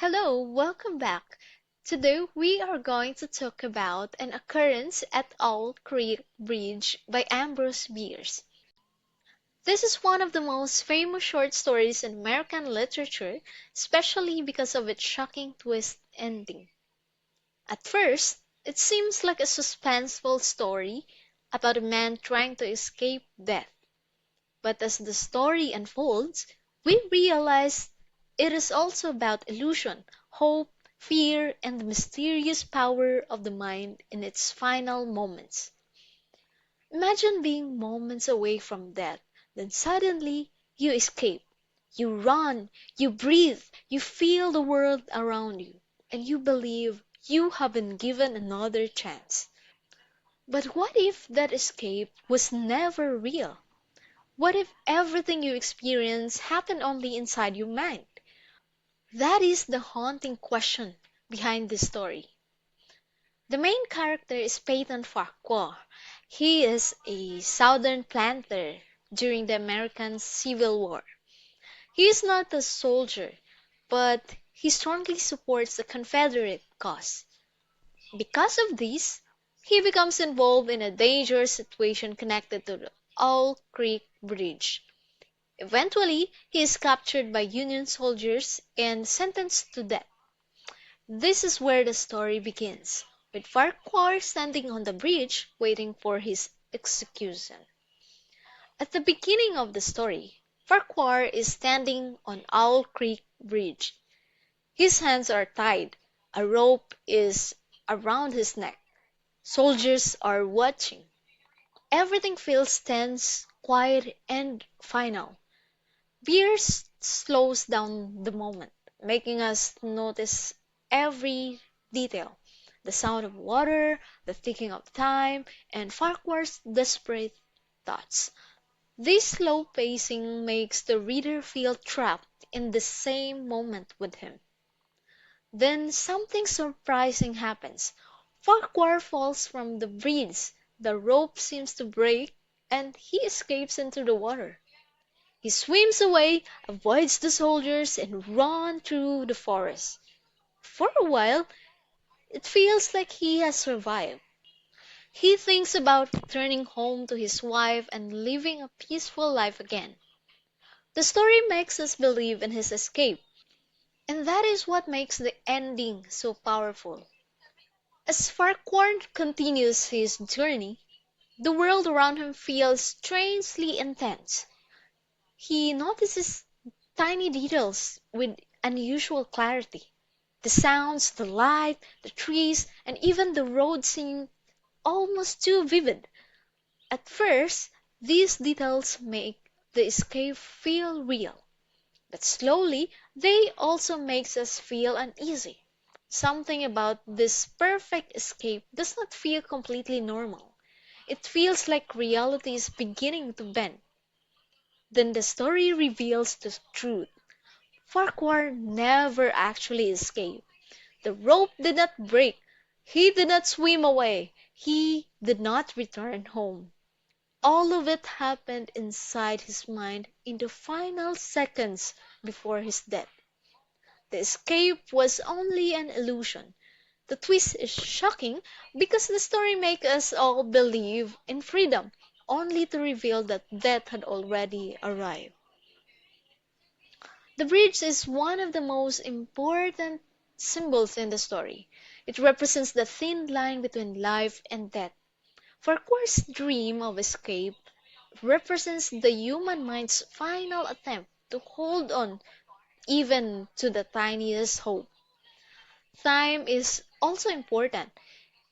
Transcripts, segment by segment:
Hello, welcome back. Today we are going to talk about An Occurrence at Owl Creek Bridge by Ambrose Bierce. This is one of the most famous short stories in American literature, especially because of its shocking twist ending. At first, it seems like a suspenseful story about a man trying to escape death. But as the story unfolds, we realize it is also about illusion, hope, fear, and the mysterious power of the mind in its final moments. Imagine being moments away from death, then suddenly you escape. You run, you breathe, you feel the world around you, and you believe you have been given another chance. But what if that escape was never real? What if everything you experience happened only inside your mind? That is the haunting question behind this story. The main character is Peyton Farquhar. He is a Southern planter during the American Civil War. He is not a soldier, but he strongly supports the Confederate cause. Because of this, he becomes involved in a dangerous situation connected to the Owl Creek Bridge. Eventually, he is captured by Union soldiers and sentenced to death. This is where the story begins, with Farquhar standing on the bridge waiting for his execution. At the beginning of the story, Farquhar is standing on Owl Creek Bridge. His hands are tied, a rope is around his neck. Soldiers are watching. Everything feels tense, quiet, and final. Beers slows down the moment, making us notice every detail: the sound of water, the ticking of time, and Farquhar's desperate thoughts. This slow pacing makes the reader feel trapped in the same moment with him. Then something surprising happens. Farquhar falls from the bridge, the rope seems to break, and he escapes into the water. He swims away, avoids the soldiers, and runs through the forest. For a while, it feels like he has survived. He thinks about returning home to his wife and living a peaceful life again. The story makes us believe in his escape, and that is what makes the ending so powerful. As Farquhar continues his journey, the world around him feels strangely intense. He notices tiny details with unusual clarity. The sounds, the light, the trees, and even the road seem almost too vivid. At first, these details make the escape feel real, but slowly they also makes us feel uneasy. Something about this perfect escape does not feel completely normal. It feels like reality is beginning to bend. Then the story reveals the truth. Farquhar never actually escaped. The rope did not break. He did not swim away. He did not return home. All of it happened inside his mind in the final seconds before his death. The escape was only an illusion. The twist is shocking because the story makes us all believe in freedom, only to reveal that death had already arrived. The bridge is one of the most important symbols in the story. It represents the thin line between life and death. Farquhar's dream of escape represents the human mind's final attempt to hold on even to the tiniest hope. Time is also important.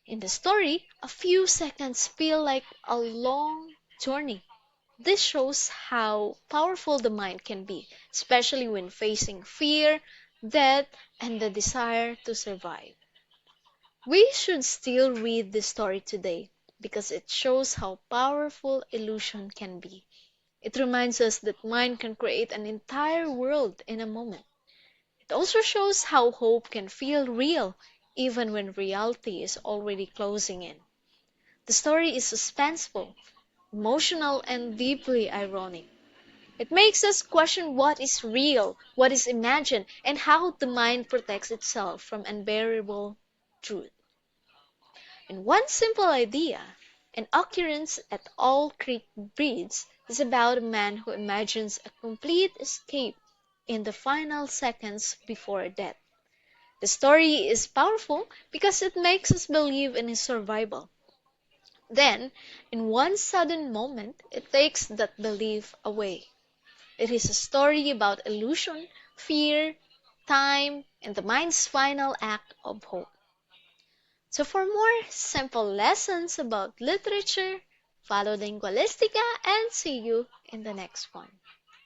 In the story, a few seconds feel like a long journey. This shows how powerful the mind can be, especially when facing fear, death, and the desire to survive. We should still read this story today because it shows how powerful illusion can be. It reminds us that mind can create an entire world in a moment. It also shows how hope can feel real even when reality is already closing in. The story is suspenseful, emotional, and deeply ironic. It makes us question what is real, what is imagined, and how the mind protects itself from unbearable truth. And one simple idea, an occurrence at all creek breeds, is about a man who imagines a complete escape in the final seconds before death. The story is powerful because it makes us believe in his survival. Then, in one sudden moment, it takes that belief away. It is a story about illusion, fear, time, and the mind's final act of hope. So for more simple lessons about literature, follow Lingualistica and see you in the next one.